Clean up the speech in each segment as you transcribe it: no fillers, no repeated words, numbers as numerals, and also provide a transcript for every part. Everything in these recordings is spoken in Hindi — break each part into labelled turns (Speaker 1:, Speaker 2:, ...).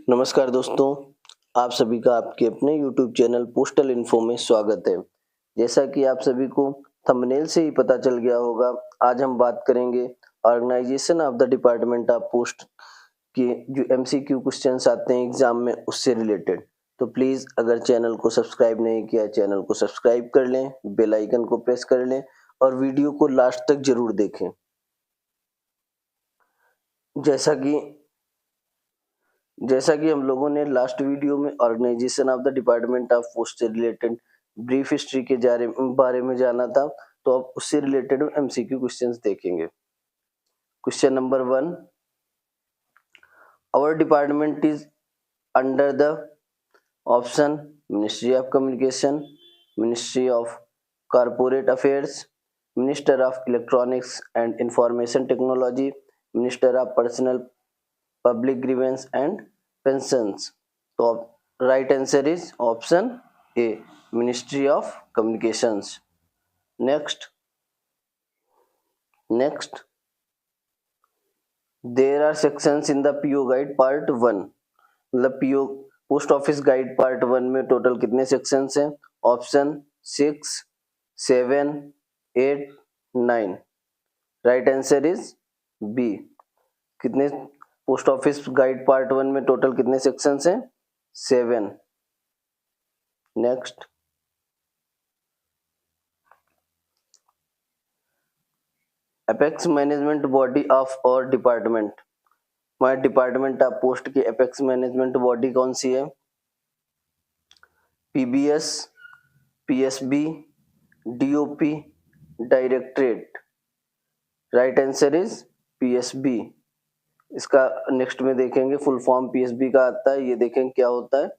Speaker 1: नमस्कार दोस्तों, आप सभी का आपके अपने YouTube चैनल पोस्टल इन्फो में स्वागत है। जैसा कि आप सभी को थंबनेल से ही पता चल गया होगा, आज हम बात करेंगे organisation of the department of post के जो MCQ क्वेश्चंस आते हैं एग्जाम में उससे रिलेटेड। तो प्लीज़ अगर चैनल को सब्सक्राइब नहीं किया, चैनल को सब्सक्राइब कर लें, बेल आइकन को प्रेस कर लें और वीडियो को लास्ट तक जरूर देखें। जैसा कि हम लोगों ने लास्ट वीडियो में organisation of the department of post से रिलेटेड ब्रीफ हिस्ट्री के बारे में जाना था, तो अब उससे रिलेटेड MCQ क्वेश्चंस देखेंगे। Question number 1, our department is under the option ministry of communication, ministry of corporate affairs, minister of electronics and information technology, minister of personal public grievance and pensions. तो right answer is option A, ministry of communications. Next there are sections in the PO guide part 1। मतलब PO post office guide part 1 में टोटल कितने सेक्शंस हैं? Option 6, 7, 8, 9। Right answer is B. कितने पोस्ट ऑफिस गाइड पार्ट 1 में टोटल कितने सेक्शंस हैं? 7। Next, apex management body of और डिपार्टमेंट। हमारे डिपार्टमेंट ऑफ पोस्ट की एपेक्स मैनेजमेंट बॉडी कौन सी है? PBS, PSB, DOP, directorate. Right answer is PSB। इसका नेक्स्ट में देखेंगे, फुल फॉर्म PSB का आता है, ये देखेंगे क्या होता है।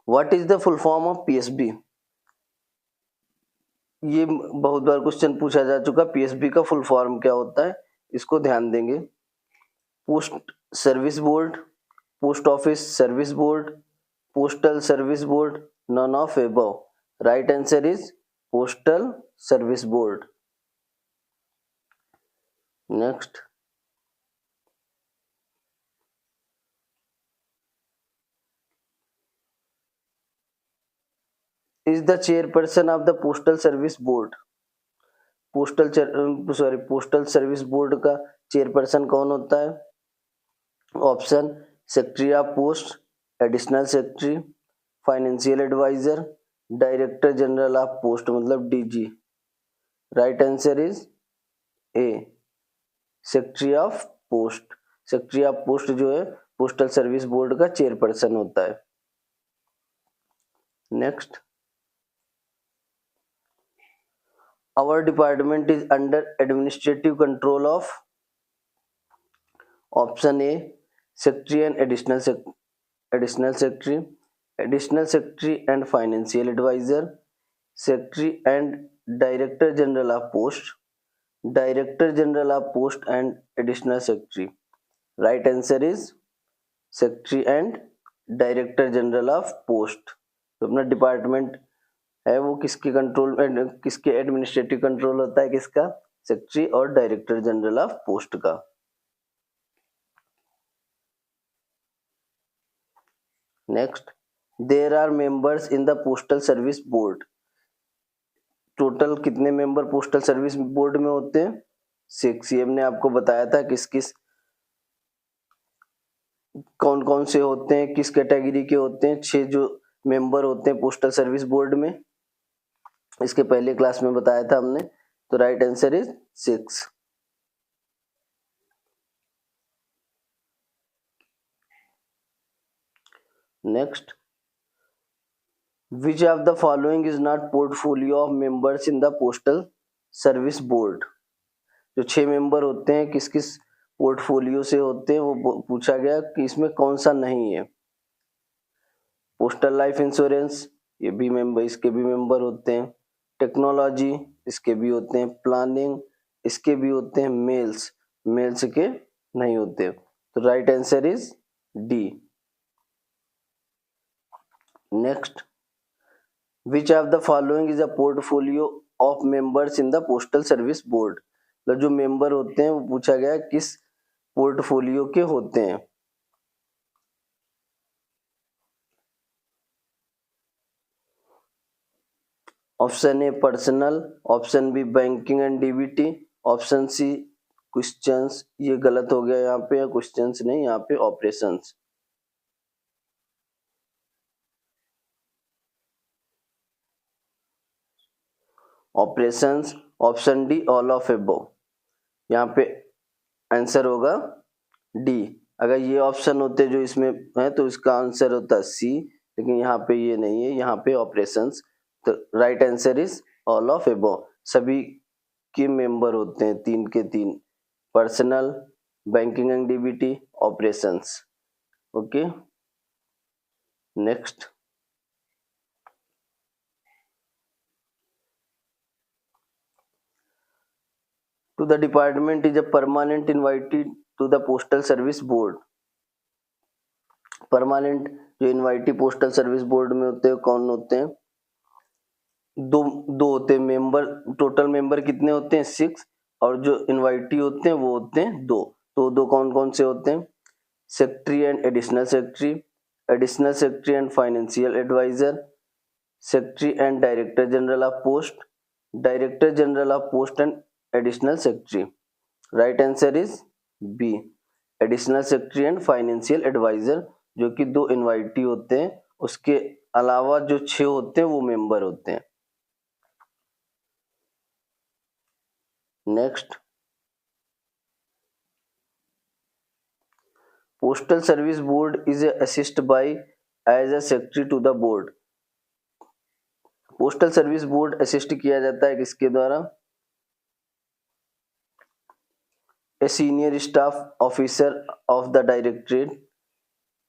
Speaker 1: What is the full form of PSB? ये बहुत बार क्वेश्चन पूछा जा चुका। PSB का फुल फॉर्म क्या होता है, इसको ध्यान देंगे। Post service board, post office service board, postal service board, none of above. Right answer is postal service board. Next, is the chairperson of the postal service board. Postal service board का चेयरपर्सन कौन होता है? Option secretary of post, additional secretary, financial adviser, director general of post मतलब DG। Right answer is A, secretary of post. Secretary of post जो है पोस्टल सर्विस बोर्ड का चेयरपर्सन होता है। Next, our department is under administrative control of. Option A, secretary and additional secretary, additional secretary and financial adviser, secretary and director general of post, director general of post and additional secretary. Right answer is secretary and director general of post. तो अपना डिपार्टमेंट है वो किसके कंट्रोल में, किसके एडमिनिस्ट्रेटिव कंट्रोल होता है, किसका? सेक्रेटरी और डायरेक्टर जनरल ऑफ पोस्ट का। Next, there are members in the postal service board. Total कितने मेंबर पोस्टल सर्विस बोर्ड में होते हैं? 6। ये हमने आपको बताया था किस किस कौन कौन से होते हैं, किस कैटेगरी के होते हैं। 6 जो मेंबर होते हैं पोस्टल सर्विस बोर्ड में, इसके पहले क्लास में बताया था हमने। तो right answer is 6। Next, which of the following is not portfolio of members in the postal service board. जो 6 मेंबर होते हैं किस किस पोर्टफोलियो से होते हैं, वो पूछा गया कि इसमें कौन सा नहीं है। पोस्टल लाइफ इंश्योरेंस, ये भी मेंबर, इसके भी मेंबर होते हैं। टेक्नोलॉजी, इसके भी होते हैं। प्लानिंग, इसके भी होते हैं। मेल्स के नहीं होते। तो right answer is D. Next, which of the following is a portfolio of members in the postal service board. तो जो मेंबर होते हैं वो पूछा गया है किस पोर्टफोलियो के होते हैं। Option A personal, option B banking and DBT, option C questions, ये गलत हो गया यहाँ पे, या क्वेश्चंस नहीं, यहाँ पे operations. Operations, option D all of above, यहाँ पे आंसर होगा डी। अगर ये ऑप्शन होते जो इसमें है तो इसका आंसर होता सी, लेकिन यहाँ पे ये नहीं है, यहाँ पे ऑपरेशंस। तो right answer is all of above. सभी के मेंबर होते हैं, तीन के तीन, personal, banking and DBT, operations. Okay, next. To the department is a permanent invited to the postal service board. Permanent जो इनवाइटी पोस्टल सर्विस बोर्ड में होते हैं कौन होते हैं? दो दो होते हैं मेंबर। टोटल मेंबर कितने होते हैं? 6। और जो इनवाइटी होते हैं वो होते हैं 2। तो दो कौन कौन से होते हैं? Secretary and additional secretary, additional secretary and financial adviser, secretary and director general of post, director general of post and additional secretary. Right answer is B, additional secretary and financial adviser, जो कि 2 इनवाइटी होते हैं, उसके अलावा जो 6 होते हैं वो मेंबर होते हैं। Next, postal service board is assist by as a secretary to the board. Postal service board assist किया जाता है किसके द्वारा? A senior staff officer of the directorate,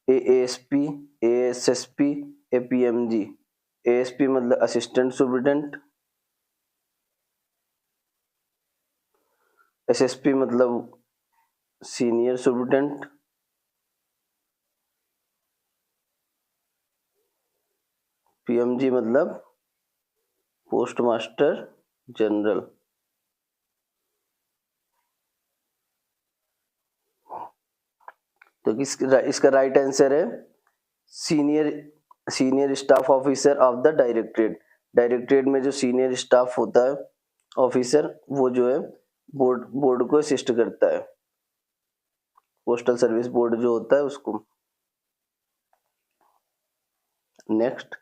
Speaker 1: ASP, ASSP, APMG. ASP मतलब असिस्टेंट सुपरिटेंडेंट, एसएसपी मतलब सीनियर सुपरिटेंडेंट, पीएमजी मतलब पोस्ट मास्टर जनरल। तो इसका राइट आंसर है senior staff officer of the directorate. Directorate में जो सीनियर स्टाफ होता है ऑफिसर, वो जो है बोर्ड को असिस्ट करता है, पोस्टल सर्विस बोर्ड जो होता है उसको। Next,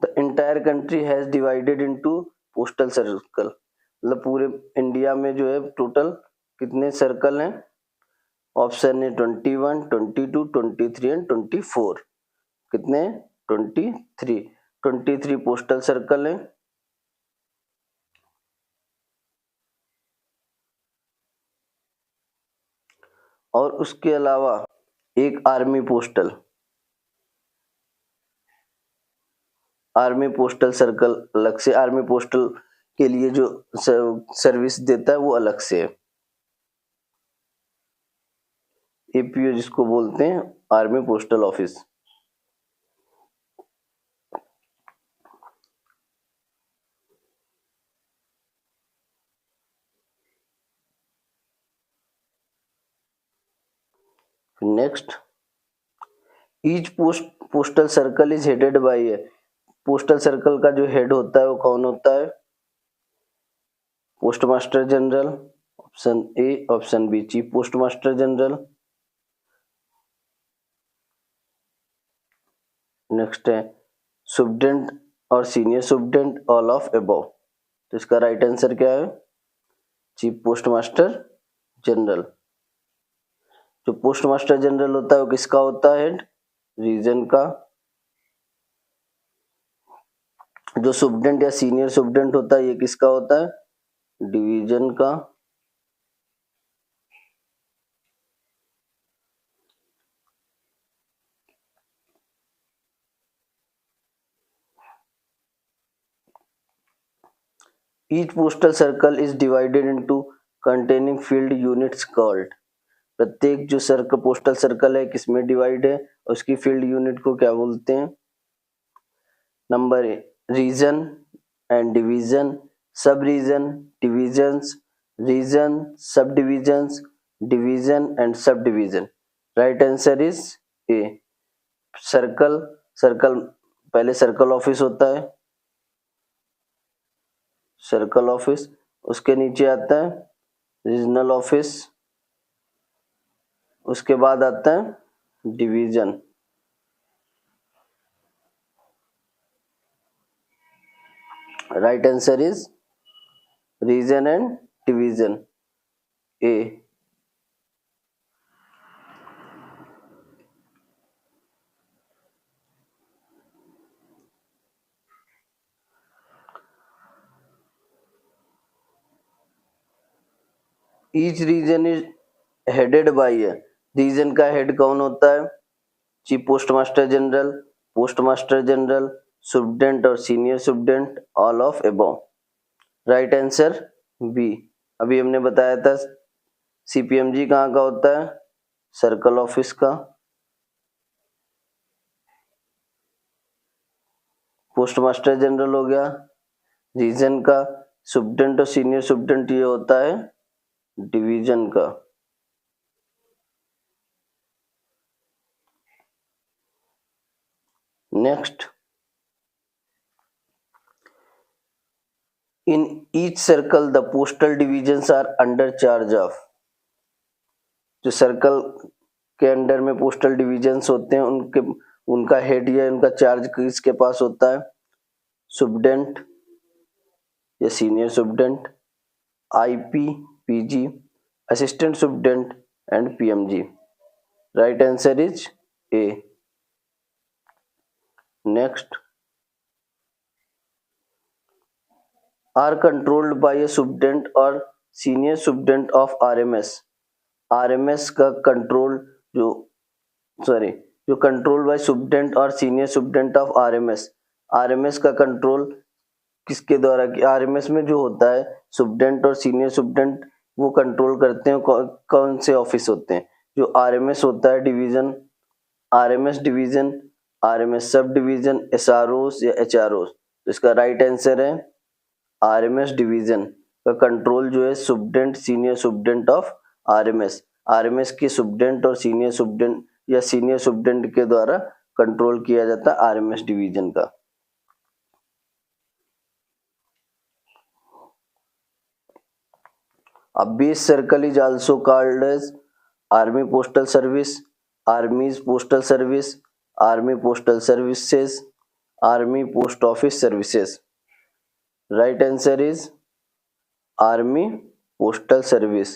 Speaker 1: the entire country has divided into postal circle. मतलब पूरे इंडिया में जो है टोटल कितने सर्कल हैं? ऑप्शन है 21, 22, 23 एंड 24। कितने? 23 पोस्टल सर्कल हैं। और उसके अलावा एक आर्मी पोस्टल सर्कल अलग से, आर्मी पोस्टल के लिए जो सर्विस देता है वो अलग से है, एपीओ जिसको बोलते हैं, army postal office. Next, each postal circle is headed by a. Postal circle का जो हेड होता है वो कौन होता है? Post master general, option A, option B chief post master general. Next है सुप्रिटेंडेंट और senior superintendent, all of above. तो इसका राइट आंसर क्या है? Chief post master general. जो पोस्ट मास्टर जनरल होता है वो किसका होता है? हेड रीजन का। जो सुप्रिटेंडेंट या सीनियर सुप्रिटेंडेंट होता है ये किसका होता है? डिवीजन का। Each postal circle is divided into containing field units called। प्रत्येक जो सर्कल पोस्टल सर्कल है किसमें डिवाइड है, उसकी फील्ड यूनिट को क्या बोलते हैं? Number A region and division, sub region, divisions, region, sub divisions, division and sub division. Right answer is A. Circle, circle पहले सर्कल ऑफिस होता है, सर्कल ऑफिस, उसके नीचे आता है रीजनल ऑफिस, उसके बाद आता है division. Right answer is region and division, A. Each region is headed by A, region का हेड कौन होता है? Chief post master general, post master general, superintendent और senior superintendent, all of above. Right answer B. अभी हमने बताया था सीपीएमजी कहाँ का होता है? सर्कल ऑफिस का। पोस्ट मास्टर जनरल हो गया रीजन का, सुप्रीडेंट और सीनियर सुप्रीडेंट ये होता है डिवीजन का। Next, in each circle the postal divisions are under charge of. जो सर्कल के अंडर में पोस्टल डिविजन्स होते हैं उनका हेड या उनका चार्ज किसके पास होता है? सुप्रीडेंट या senior superintendent, IP, PG, assistant superintendent and PMG. Right answer is A. Next, are controlled by a superintendent और senior superintendent of RMS. RMS का कंट्रोल जो कंट्रोल बाय सुप्रीडेंट और senior superintendent of RMS, RMS का कंट्रोल किसके द्वारा? आरएमएस में जो होता है सुप्रीडेंट और सीनियर सुप्रीडेंट वो कंट्रोल करते हैं कौन से ऑफिस होते हैं? जो आरएमएस होता है division, RMS division, RMS sub division, SROs या एचआरओस। तो इसका राइट आंसर है आरएमएस डिवीजन का कंट्रोल जो है superintendent, senior superintendent of RMS, RMS के सुप्रीडेंट और सीनियर सुप्रीडेंट या सीनियर सुप्रीडेंट के द्वारा कंट्रोल किया जाता है आरएमएस डिवीजन का। A base circle is also called as Army Postal Service, Army's Postal Service, Army Postal Services, Army Post Office Services. Right answer is Army Postal Service.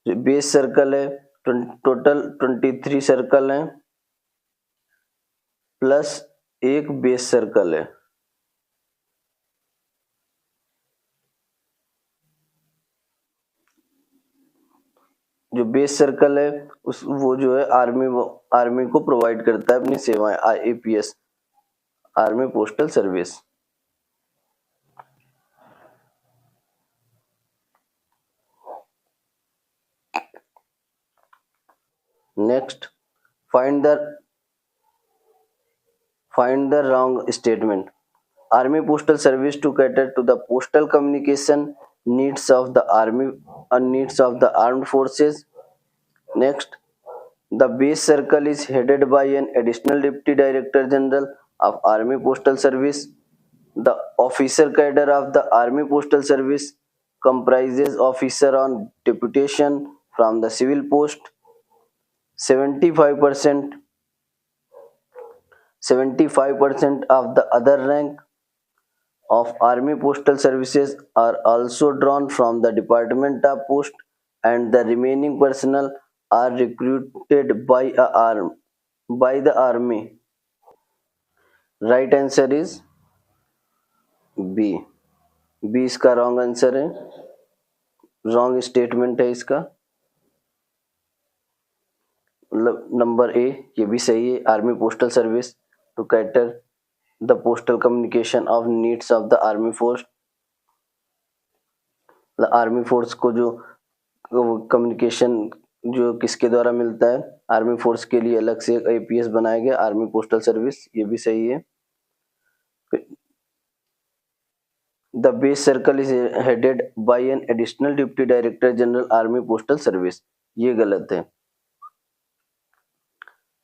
Speaker 1: जो बेस सर्कल है टोटल 23 सर्कल हैं प्लस एक बेस सर्कल है। जो बेस सर्कल है वो जो है आर्मी को प्रोवाइड करता है अपनी सेवाएं, APS, army postal service. Next, find the wrong statement. Army postal service to cater to the postal communication needs of the army and needs of the armed forces. Next, the base circle is headed by an additional deputy director general of army postal service. The officer cadre of the army postal service comprises officer on deputation from the civil post. 75% of the other rank of army postal services are also drawn from the department of post, and the remaining personnel are recruited by the army. Right answer is B. B इसका wrong answer है, wrong statement है इसका। मतलब नंबर ए ये भी सही है, army postal service to cater the postal communication of needs of the army force। Army force को जो कम्युनिकेशन जो किसके द्वारा मिलता है, आर्मी फोर्स के लिए अलग से एक एपीएस बनाया गया आर्मी पोस्टल सर्विस, ये भी सही है। The base circle is headed bye an additional deputy director general army postal service. ये गलत है।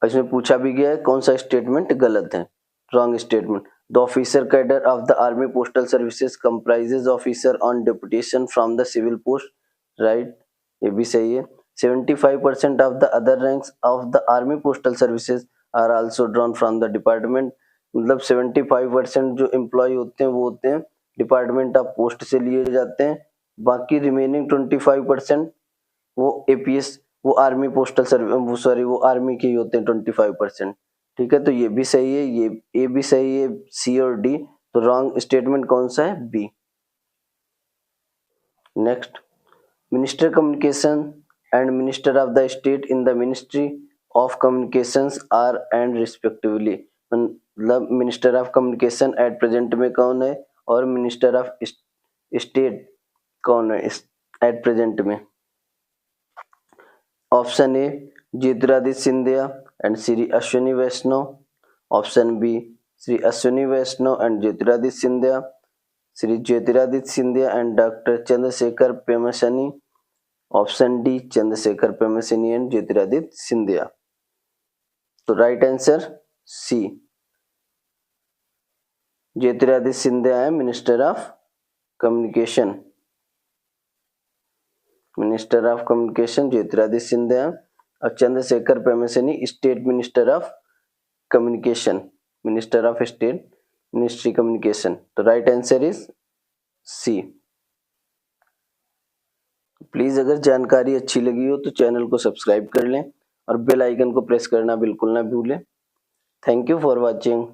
Speaker 1: इसमें पूछा भी गया है कौन सा स्टेटमेंट गलत है। Wrong statement. The officer cadre of the army postal services comprises officer on deputation from the civil post. Right, ये भी सही है। 75% of the other ranks of the army postal services are also drawn from the department. मतलब 75% जो एम्प्लॉय होते हैं वो होते हैं डिपार्टमेंट ऑफ पोस्ट से लिए जाते हैं। बाकी रिमेनिंग 25% वो एपीएस, वो आर्मी पोस्टल सर्विस, सॉरी वो आर्मी के ही होते हैं 25%। ठीक है, तो ये भी सही है, ये भी सही है, सी और डी। तो रॉन्ग स्टेटमेंट कौन सा है? B. Next, minister communication and minister of the state in the ministry of communications are and respectively. मतलब minister of communication at present में कौन है और मिनिस्टर ऑफ स्टेट कौन है एट प्रेजेंट में? Option A Jyotiraditya Scindia and Shri Ashwini Vaishnaw. Option B Shri Ashwini Vaishnaw and Jyotiraditya Scindia, Shri Jyotiraditya Scindia and doctor Chandrasekhar Pemmasani. Option D Chandrasekhar Pemmasani and Jyotiraditya Scindia. तो right answer C, Jyotiraditya Scindia है minister of communication. Minister of communication Jyotiraditya Scindia और Chandrasekhar Pemmasani state minister of communication, minister of state ministry communication. तो right answer is C. Please अगर जानकारी अच्छी लगी हो तो चैनल को सब्सक्राइब कर लें और बेल आइकन को प्रेस करना बिल्कुल ना भूलें। Thank you for watching.